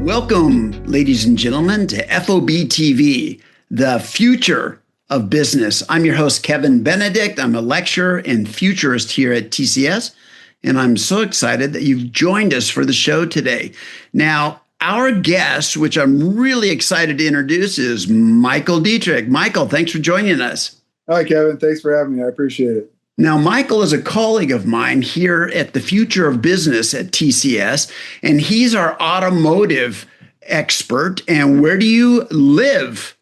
Welcome, ladies and gentlemen, to FOBtv, the future of business. I'm your host, Kevin Benedict. I'm a lecturer and futurist here at TCS, and I'm so excited that you've joined us for the show today. Now, our guest, which I'm really excited to introduce, is Michael Diettrick. Michael, thanks for joining us. Hi, Kevin. Thanks for having me. I appreciate it. Now, Michael is a colleague of mine here at the Future of Business at TCS, and he's our automotive expert. And where do you live,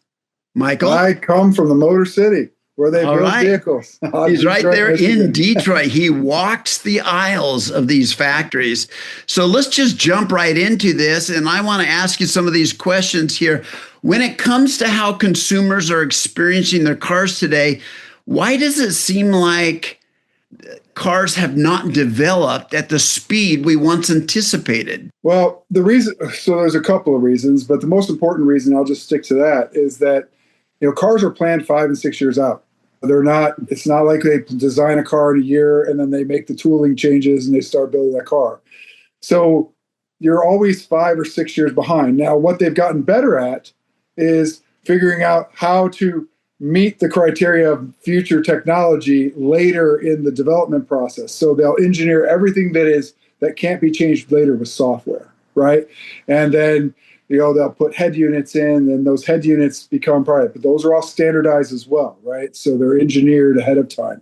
Michael? I come from the Motor City, where they build vehicles. He's right there in Detroit. He walks the aisles of these factories. So let's just jump right into this. And I want to ask you some of these questions here. When it comes to how consumers are experiencing their cars today, why does it seem like cars have not developed at the speed we once anticipated? Well, there's a couple of reasons, but the most important reason, I'll just stick to that, is that cars are planned 5 and 6 years out. It's not like they design a car in a year and then they make the tooling changes and they start building that car. So you're always 5 or 6 years behind. Now, what they've gotten better at is figuring out how to meet the criteria of future technology later in the development process. So they'll engineer everything that can't be changed later with software, right? And then they'll put head units in, and those head units become private. But those are all standardized as well, right? So they're engineered ahead of time.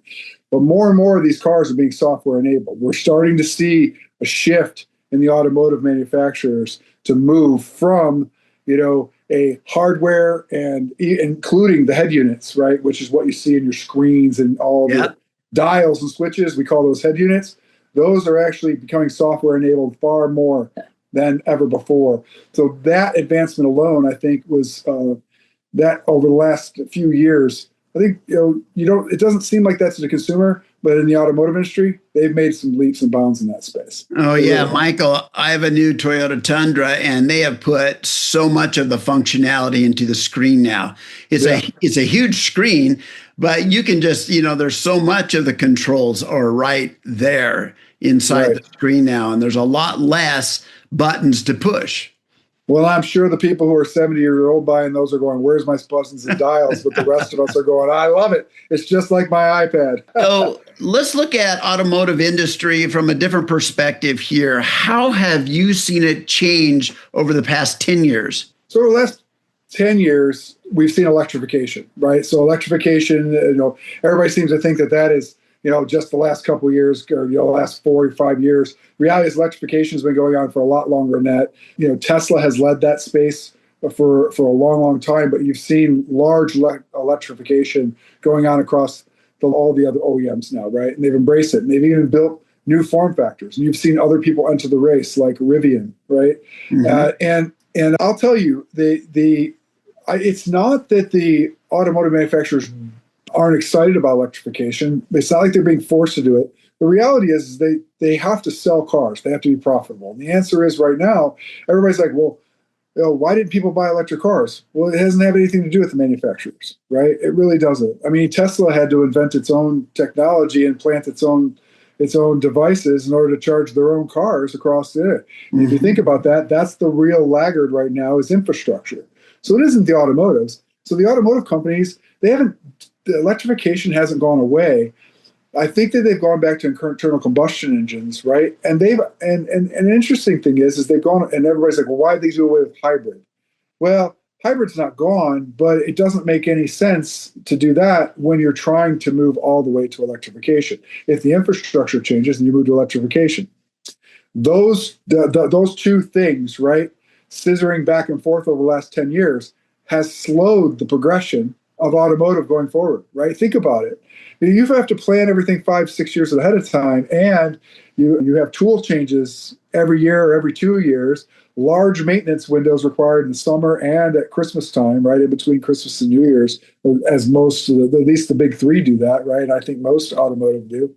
But more and more of these cars are being software enabled. We're starting to see a shift in the automotive manufacturers to move from, a hardware and including the head units, right? Which is what you see in your screens and all the dials and switches. We call those head units. Those are actually becoming software enabled far more than ever before. So that advancement alone, I think, was that over the last few years. I think it doesn't seem like that's to the consumer, but in the automotive industry, they've made some leaps and bounds in that space. Oh yeah, Michael, I have a new Toyota Tundra, and they have put so much of the functionality into the screen now. It's a huge screen, but you can just there's so much of the controls are right there inside the screen now, and there's a lot less buttons to push. Well, I'm sure the people who are 70 years old buying those are going, where's my buttons and dials? But the rest of us are going, I love it. It's just like my iPad. So let's look at automotive industry from a different perspective here. How have you seen it change over the past 10 years? So over the last 10 years, we've seen electrification, right? So electrification, everybody seems to think that is, just the last couple of years or the last 4 or 5 years. Reality is electrification has been going on for a lot longer than that. Tesla has led that space for a long, long time, but you've seen large electrification going on across all the other OEMs now, right? And they've embraced it, and they've even built new form factors. And you've seen other people enter the race, like Rivian, right? Mm-hmm. And I'll tell you, it's not that the automotive manufacturers aren't excited about electrification. It's not like they're being forced to do it. The reality is they have to sell cars. They have to be profitable. And the answer is right now, everybody's like, well, why didn't people buy electric cars? Well, it doesn't have anything to do with the manufacturers, right? It really doesn't. I mean, Tesla had to invent its own technology and plant its own devices in order to charge their own cars across the internet. And if you think about that, that's the real laggard right now is infrastructure. So it isn't the automotives. So the automotive companies, the electrification hasn't gone away. I think that they've gone back to internal combustion engines, right? And an interesting thing is they've gone, and everybody's like, well, why did they do away with hybrid? Well, hybrid's not gone, but it doesn't make any sense to do that when you're trying to move all the way to electrification. If the infrastructure changes and you move to electrification, those two things, right, scissoring back and forth over the last 10 years has slowed the progression of automotive going forward, right? Think about it. You have to plan everything 5-6 years ahead of time, and you have tool changes every year or every 2 years, large maintenance windows required in the summer and at Christmas time, right, in between Christmas and New Year's, as most, at least the big three do that, right? I think most automotive do.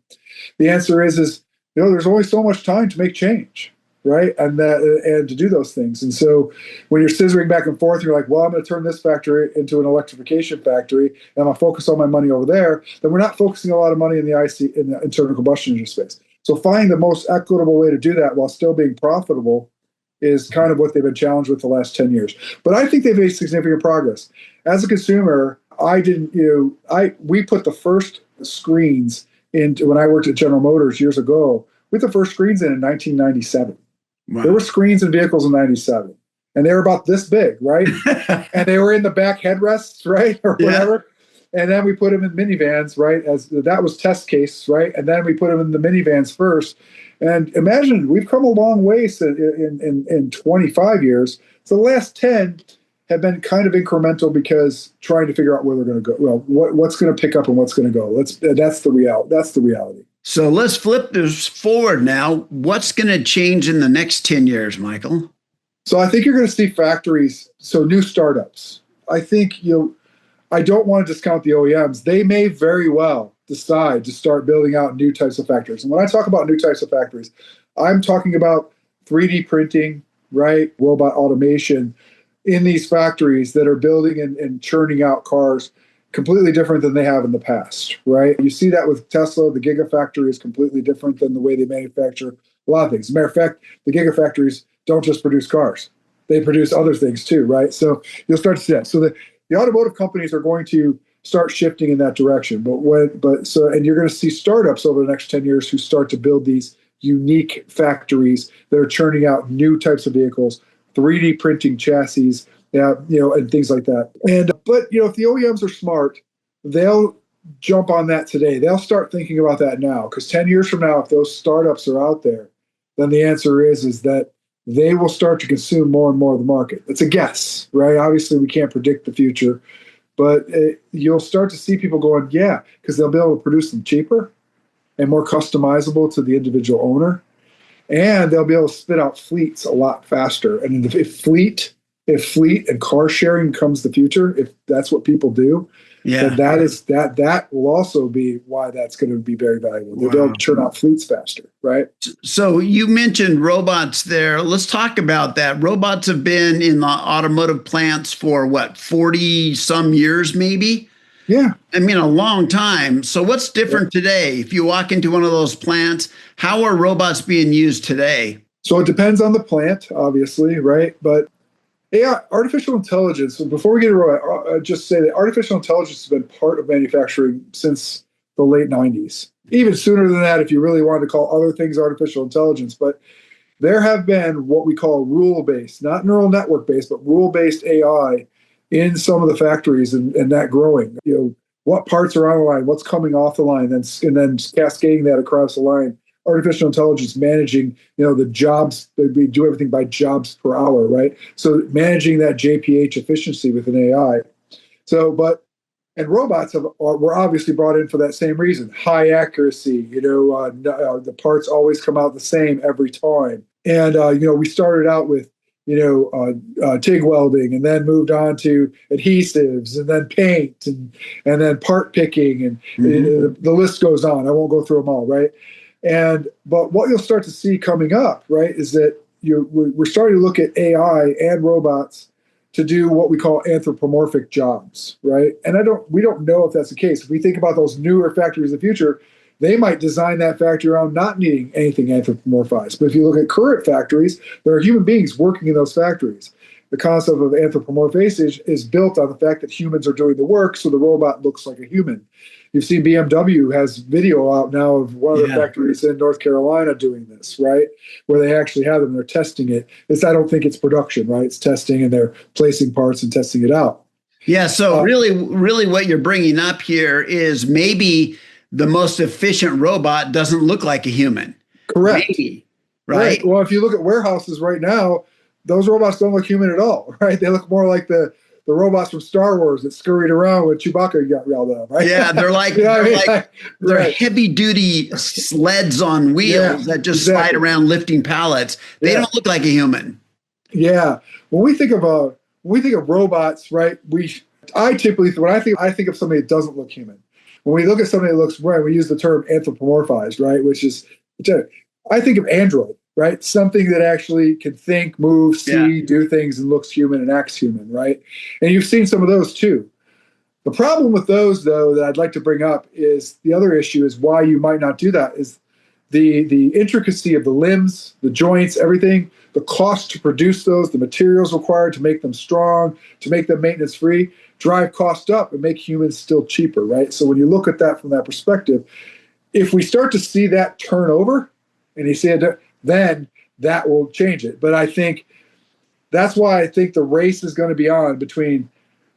The answer is there's only so much time to make change. right? And to do those things. And so when you're scissoring back and forth, you're like, well, I'm going to turn this factory into an electrification factory, and I'm going to focus all my money over there. Then we're not focusing a lot of money in the internal combustion engine space. So finding the most equitable way to do that while still being profitable is kind of what they've been challenged with the last 10 years. But I think they've made significant progress. As a consumer, we put the first screens into, when I worked at General Motors years ago, we put the first screens in 1997. Wow. There were screens in vehicles in 97, and they were about this big, right? And they were in the back headrests, right? Or whatever. Yeah. And then we put them in minivans, right? As that was test case, right? And then we put them in the minivans first. And imagine, we've come a long way in 25 years. So the last 10 have been kind of incremental because trying to figure out where they're going to go. Well, what's going to pick up and what's going to go. That's the reality. So let's flip this forward now. What's going to change in the next 10 years, Michael? So I think you're going to see factories, so new startups. I think I don't want to discount the OEMs. They may very well decide to start building out new types of factories. And when I talk about new types of factories, I'm talking about 3D printing, right? Robot automation in these factories that are building and churning out cars completely different than they have in the past, right? You see that with Tesla. The Gigafactory is completely different than the way they manufacture a lot of things. As a matter of fact, the Gigafactories don't just produce cars. They produce other things too, right? So you'll start to see that. So the automotive companies are going to start shifting in that direction. And you're going to see startups over the next 10 years who start to build these unique factories that are churning out new types of vehicles, 3D printing chassis, and things like that. But if the OEMs are smart, they'll jump on that today. They'll start thinking about that now, because 10 years from now, if those startups are out there, then the answer is that they will start to consume more and more of the market. It's a guess, right? Obviously, we can't predict the future, but you'll start to see people going, yeah, because they'll be able to produce them cheaper and more customizable to the individual owner. And they'll be able to spit out fleets a lot faster. And if fleet and car sharing becomes the future, if that's what people do, then that will also be why that's going to be very valuable. They'll be able to churn out fleets faster, right? So you mentioned robots there. Let's talk about that. Robots have been in the automotive plants for 40 some years, maybe? Yeah. I mean, a long time. So what's different today? If you walk into one of those plants, how are robots being used today? So it depends on the plant, obviously, right? But AI, artificial intelligence, before we get to robot, just say that artificial intelligence has been part of manufacturing since the late 90s. Even sooner than that, if you really wanted to call other things artificial intelligence. But there have been what we call rule-based, not neural network-based, but rule-based AI in some of the factories, and that growing. What parts are on the line, what's coming off the line, and then cascading that across the line. Artificial intelligence managing, the jobs. We do everything by jobs per hour, right? So managing that JPH efficiency with an AI. And robots were obviously brought in for that same reason: high accuracy. The parts always come out the same every time. And we started out with TIG welding, and then moved on to adhesives, and then paint, and then part picking, and the list goes on. I won't go through them all, right? But what you'll start to see coming up, right, is that we're starting to look at AI and robots to do what we call anthropomorphic jobs, right? And we don't know if that's the case. If we think about those newer factories of the future, they might design that factory around not needing anything anthropomorphized. But if you look at current factories, there are human beings working in those factories. The concept of anthropomorphization is built on the fact that humans are doing the work, so the robot looks like a human. You've seen BMW has video out now of one of the factories in North Carolina doing this, right? Where they actually have them, they're testing it. I don't think it's production, right? It's testing, and they're placing parts and testing it out. Yeah, so really what you're bringing up here is maybe the most efficient robot doesn't look like a human. Correct. Maybe, right? Well, if you look at warehouses right now, those robots don't look human at all, right? They look more like the robots from Star Wars that scurried around when Chewbacca got yelled at, right? Yeah, they're like they're heavy duty sleds on wheels that just slide around lifting pallets. They don't look like a human. Yeah, when we think of robots, right? I think of somebody that doesn't look human. When we look at somebody that looks, right, we use the term anthropomorphized, right? I think of Android. right? Something that actually can think, move, see, do things, and looks human and acts human, right? And you've seen some of those too. The problem with those, though, that I'd like to bring up is the other issue is why you might not do that is the intricacy of the limbs, the joints, everything, the cost to produce those, the materials required to make them strong, to make them maintenance free, drive cost up and make humans still cheaper, right? So when you look at that from that perspective, if we start to see that turn over, and you see it, then that will change it. But I think that's why I think the race is going to be on between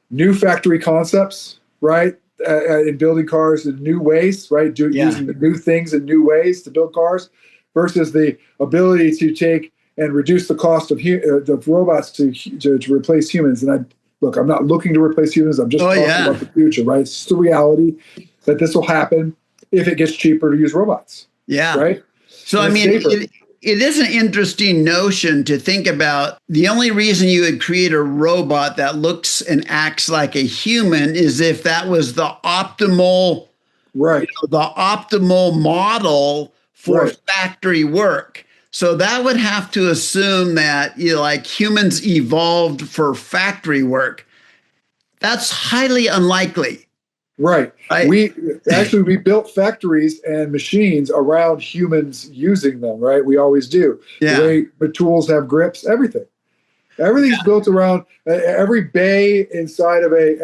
new factory concepts, right, in building cars in new ways, right, using the new things in new ways to build cars, versus the ability to take and reduce the cost of robots to replace humans. And I'm not looking to replace humans. I'm just talking about the future, right? It's just the reality that this will happen if it gets cheaper to use robots. Yeah. Right. So, I mean, it is an interesting notion to think about. The only reason you would create a robot that looks and acts like a human is if that was the optimal, right? The optimal model for factory work. So that would have to assume that like humans evolved for factory work. That's highly unlikely. Right. We built factories and machines around humans using them, right? We always do. Yeah. The way the tools have grips, everything's built around every bay inside of an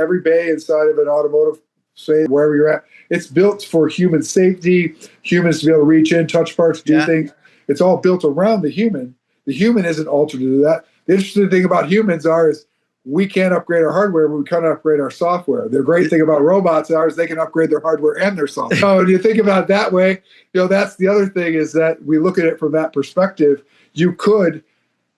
automotive, say wherever you're at. It's built for human safety, humans to be able to reach in, touch parts, do things. It's all built around the human. The human isn't altered to do that. The interesting thing about humans is we can't upgrade our hardware, but we can't upgrade our software. The great thing about robots is they can upgrade their hardware and their software. So when you think about it that way, that's the other thing is that we look at it from that perspective. You could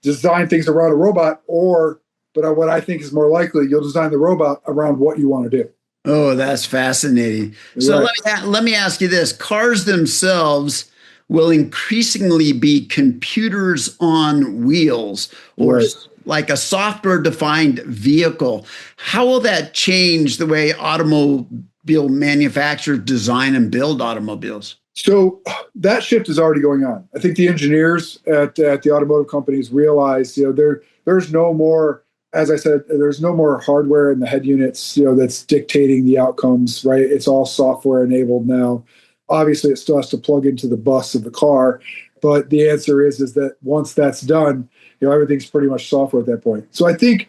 design things around a robot, but what I think is more likely, you'll design the robot around what you want to do. Oh, that's fascinating. So let me ask you this. Cars themselves will increasingly be computers on wheels, or like a software-defined vehicle. How will that change the way automobile manufacturers design and build automobiles? So that shift is already going on. I think the engineers at the automotive companies realize, there's no more, as I said, there's no more hardware in the head units, that's dictating the outcomes, right? It's all software enabled now. Obviously, it still has to plug into the bus of the car, but the answer is that once that's done, everything's pretty much software at that point. So I think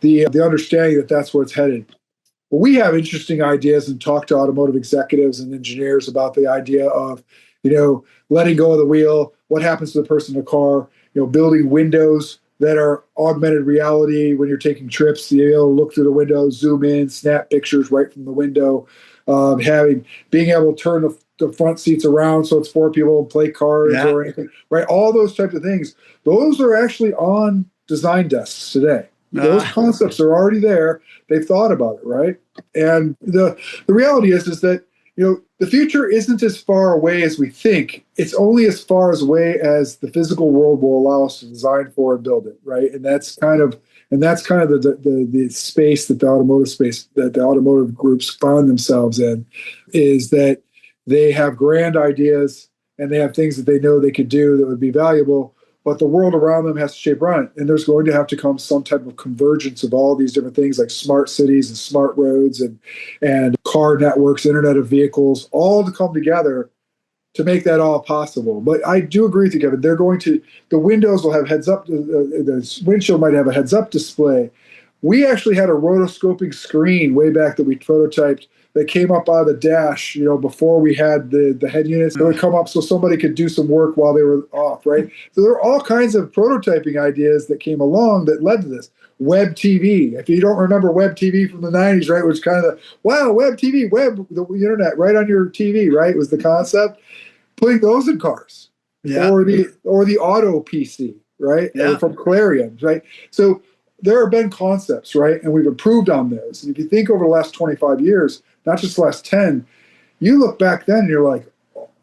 the understanding that that's where it's headed. Well, we have interesting ideas and talk to automotive executives and engineers about the idea of, letting go of the wheel. What happens to the person in the car? Building windows that are augmented reality when you're taking trips. Being able to look through the window, zoom in, snap pictures right from the window. Being able to turn the front seats around so it's for people and play cards or anything, right? All those types of things. Those are actually on design desks today. Those concepts are already there. They've thought about it, right? And the reality is that, the future isn't as far away as we think. It's only as far away as the physical world will allow us to design for and build it, right? And that's kind of the space that the automotive groups find themselves in, is that they have grand ideas and they have things that they know they could do that would be valuable, but the world around them has to shape around it. And there's going to have to come some type of convergence of all these different things like smart cities and smart roads and car networks, Internet of Vehicles, all to come together to make that all possible. But I do agree with you, Kevin. The windows will have heads up, the windshield might have a heads up display. We actually had a rotoscoping screen way back that we prototyped that came up out of the dash, before we had the head units. They would come up so somebody could do some work while they were off, right? So there are all kinds of prototyping ideas that came along that led to this. Web TV. If you don't remember Web TV from the 90s, right, which kind of Web TV, the internet right on your TV, right, was the concept. Putting those in cars, or the auto PC, right, from Clarion, right. So there have been concepts, right, and we've improved on those. And if you think over the last 25 years, not just the last 10, you look back then and you're like,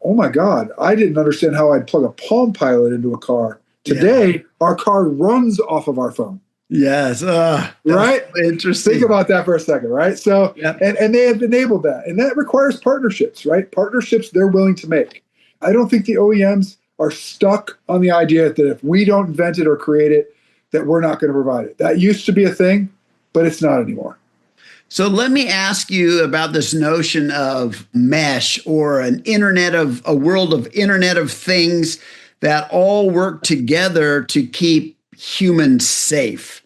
oh my God, I didn't understand how I'd plug a Palm Pilot into a car. Today, our car runs off of our phone. Yes. Right? Interesting. Think about that for a second, right? So, and they have enabled that. And that requires partnerships, right? Partnerships they're willing to make. I don't think the OEMs are stuck on the idea that if we don't invent it or create it, that we're not going to provide it. That used to be a thing, but it's not anymore. So let me ask you about this notion of mesh, or a world of Internet of Things that all work together to keep humans safe.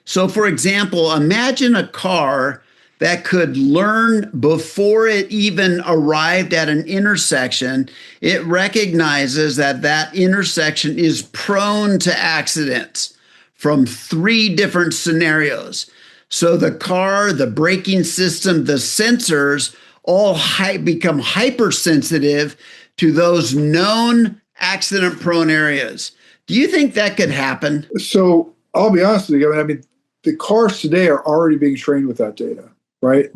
So for example, imagine a car that could learn before it even arrived at an intersection. It recognizes that that intersection is prone to accidents from 3 different scenarios. So the car, the braking system, the sensors all become hypersensitive to those known accident-prone areas. Do you think that could happen? So I'll be honest with you. I mean, the cars today are already being trained with that data, right?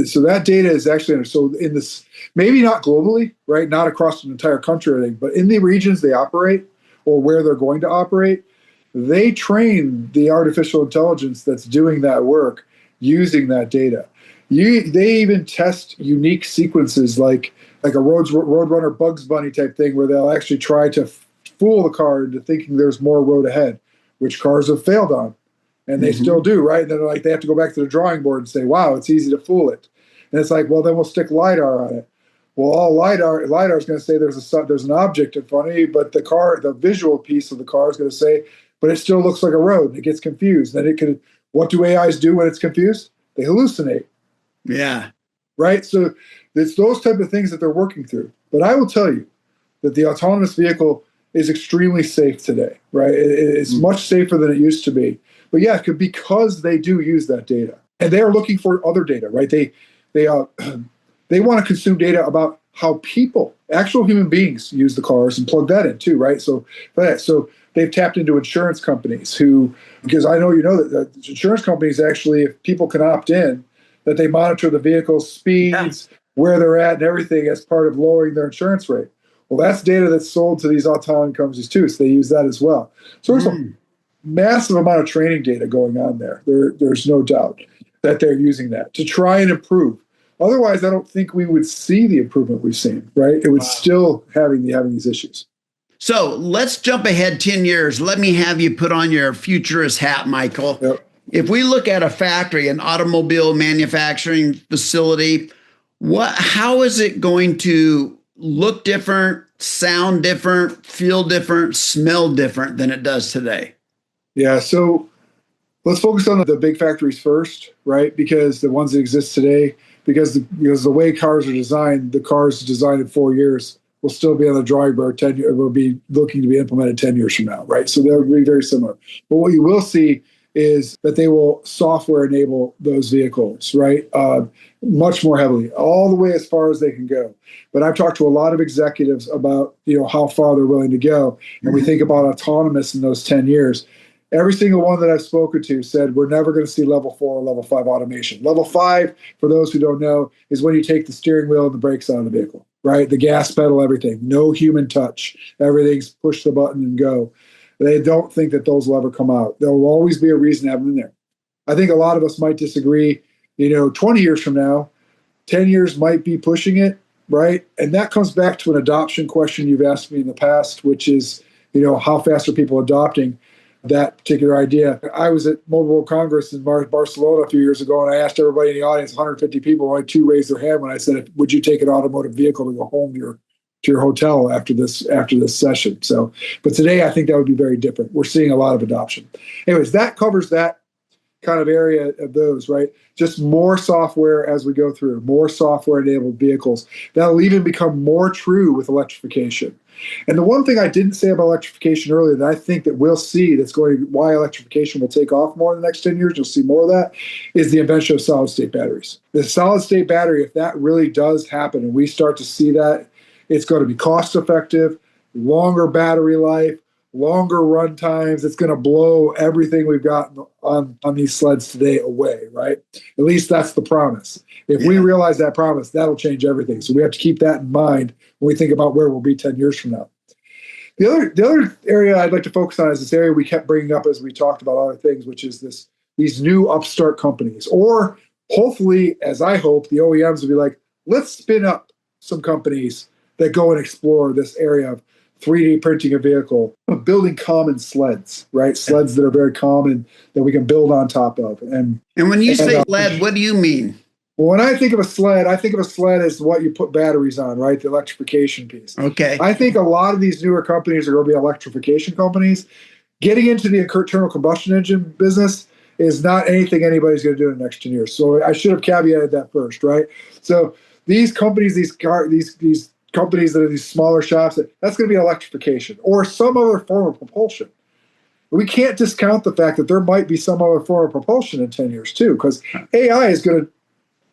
So that data is actually, so in this, maybe not globally, right? Not across an entire country or anything, but in the regions they operate or where they're going to operate, they train the artificial intelligence that's doing that work using that data. They even test unique sequences like a Roadrunner Bugs Bunny type thing, where they'll actually try to fool the car into thinking there's more road ahead, which cars have failed on. And they still do, right? And then like they have to go back to the drawing board and say, wow, it's easy to fool it. And it's like, well, then we'll stick LiDAR on it. Well, all LiDAR is going to say there's an object in front of you, but the visual piece of the car is going to say, but it still looks like a road. And it gets confused. Then what do AIs do when it's confused? They hallucinate. Yeah. Right? So it's those type of things that they're working through. But I will tell you that the autonomous vehicle is extremely safe today, right? It's much safer than it used to be. But yeah, because they do use that data. And they are looking for other data, right? They want to consume data about how actual human beings use the cars and plug that in too, right? So they've tapped into insurance companies because I know you know that insurance companies actually, if people can opt in, that they monitor the vehicle's speeds, where they're at, and everything as part of lowering their insurance rate. Well, that's data that's sold to these autonomous companies too, so they use that as well. So there's a massive amount of training data going on there. There's no doubt that they're using that to try and improve. Otherwise, I don't think we would see the improvement we've seen, right? It would still having these issues. So let's jump ahead 10 years. Let me have you put on your futurist hat, Michael. Yep. If we look at a factory, an automobile manufacturing facility, how is it going to look different, sound different, feel different, smell different than it does today? Yeah, so let's focus on the big factories first, right? Because the ones that exist today, because the way cars are designed, the cars designed in 4 years will still be on the drawing board 10 years, will be looking to be implemented 10 years from now, right? So they'll be very similar. But what you will see is that they will software enable those vehicles, right? Much more heavily, all the way as far as they can go. But I've talked to a lot of executives about, how far they're willing to go. And we think about autonomous in those 10 years. Every single one that I've spoken to said we're never going to see level 4 or level 5 automation. Level 5, for those who don't know, is when you take the steering wheel and the brakes out of the vehicle, right? The gas pedal, everything. No human touch. Everything's push the button and go. They don't think that those will ever come out. There will always be a reason to have them in there. I think a lot of us might disagree. 20 years from now, 10 years might be pushing it, right? And that comes back to an adoption question you've asked me in the past, which is, how fast are people adopting that particular idea? I was at Mobile World Congress in Barcelona a few years ago, and I asked everybody in the audience, 150 people, only 2 raised their hand when I said, would you take an automotive vehicle to go home to your hotel after this session? So, but today I think that would be very different. We're seeing a lot of adoption. Anyways, that covers that kind of area of those, right? Just more software as we go through, more software-enabled vehicles. That'll even become more true with electrification. And the one thing I didn't say about electrification earlier that I think that we'll see why electrification will take off more in the next 10 years, you'll see more of that, is the invention of solid-state batteries. The solid-state battery, if that really does happen and we start to see that, it's going to be cost-effective, longer battery life, longer run times. It's going to blow everything we've got on these sleds today away, right? At least that's the promise. If we realize that promise, that'll change everything. So we have to keep that in mind when we think about where we'll be 10 years from now. The other area I'd like to focus on is this area we kept bringing up as we talked about other things, which is these new upstart companies. Or hopefully, as I hope, the OEMs will be like, let's spin up some companies that go and explore this area of 3D printing a vehicle, building common sleds, right? Sleds that are very common that we can build on top of. And when you say sled, what do you mean? Well, when I think of a sled as what you put batteries on, right? The electrification piece. Okay. I think a lot of these newer companies are going to be electrification companies. Getting into the internal combustion engine business is not anything anybody's going to do in the next 10 years. So I should have caveated that first, right? So these companies, these companies that are these smaller shops, that's going to be electrification or some other form of propulsion. But we can't discount the fact that there might be some other form of propulsion in 10 years too, because AI is going to,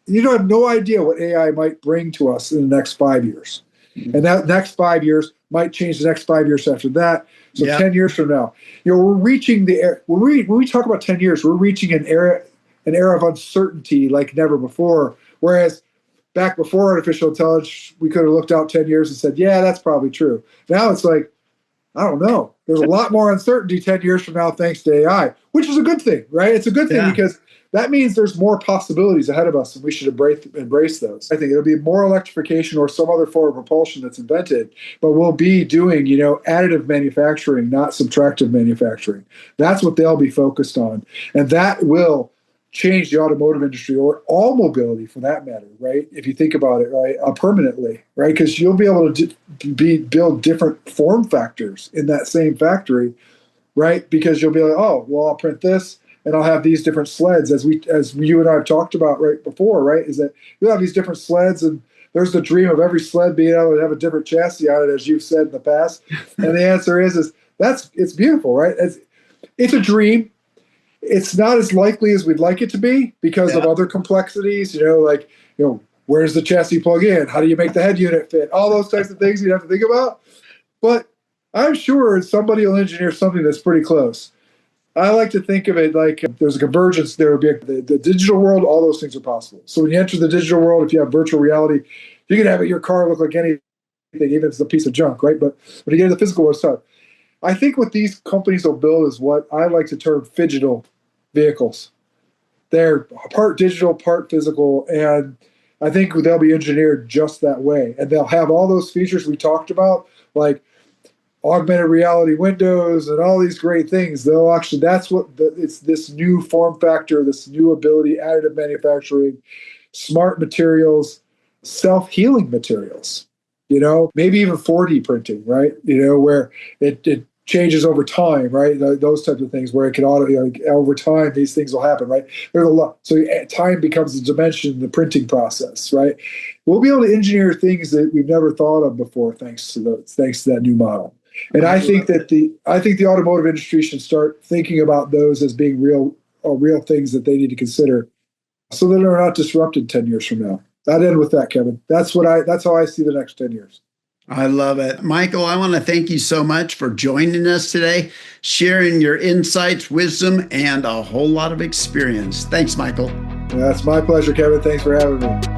you don't have no idea what AI might bring to us in the next 5 years. Mm-hmm. And that next 5 years might change the next 5 years after that. So 10 years from now, we're reaching when we talk about 10 years, we're reaching an era of uncertainty like never before. Whereas back before artificial intelligence, we could have looked out 10 years and said, yeah, that's probably true. Now it's like, I don't know. There's a lot more uncertainty 10 years from now thanks to AI, which is a good thing, right? It's a good thing because that means there's more possibilities ahead of us, and we should embrace those. I think it'll be more electrification or some other form of propulsion that's invented, but we'll be doing, additive manufacturing, not subtractive manufacturing. That's what they'll be focused on, and that will change the automotive industry or all mobility for that matter, right? If you think about it, right, permanently, right? Because you'll be able to build different form factors in that same factory, right? Because you'll be like, oh, well, I'll print this, and I'll have these different sleds, as you and I have talked about right before, right? Is that you'll have these different sleds, and there's the dream of every sled being able to have a different chassis on it, as you've said in the past. And the answer is it's beautiful, right? It's a dream. It's not as likely as we'd like it to be because of other complexities, where's the chassis plug in? How do you make the head unit fit? All those types of things you have to think about. But I'm sure somebody will engineer something that's pretty close. I like to think of it like there's a convergence. There would be the digital world. All those things are possible. So when you enter the digital world, if you have virtual reality, you can have your car look like anything, even if it's a piece of junk, right? But when you get into the physical world, it's tough. I think what these companies will build is what I like to term phygital vehicles. They're part digital, part physical, and I think they'll be engineered just that way. And they'll have all those features we talked about, like augmented reality windows and all these great things. They'll actually, it's this new form factor, this new ability, additive manufacturing, smart materials, self-healing materials, maybe even 4D printing, right? Where it changes over time, right? Those types of things where it can over time, these things will happen, right? There's a lot. So time becomes a dimension in the printing process, right? We'll be able to engineer things that we've never thought of before, thanks to that new model. And I think the automotive industry should start thinking about those as being real things that they need to consider, so that they're not disrupted 10 years from now. I'd end with that, Kevin. That's how I see the next 10 years. I love it. Michael, I want to thank you so much for joining us today, sharing your insights, wisdom, and a whole lot of experience. Thanks, Michael. Yeah, it's my pleasure, Kevin. Thanks for having me.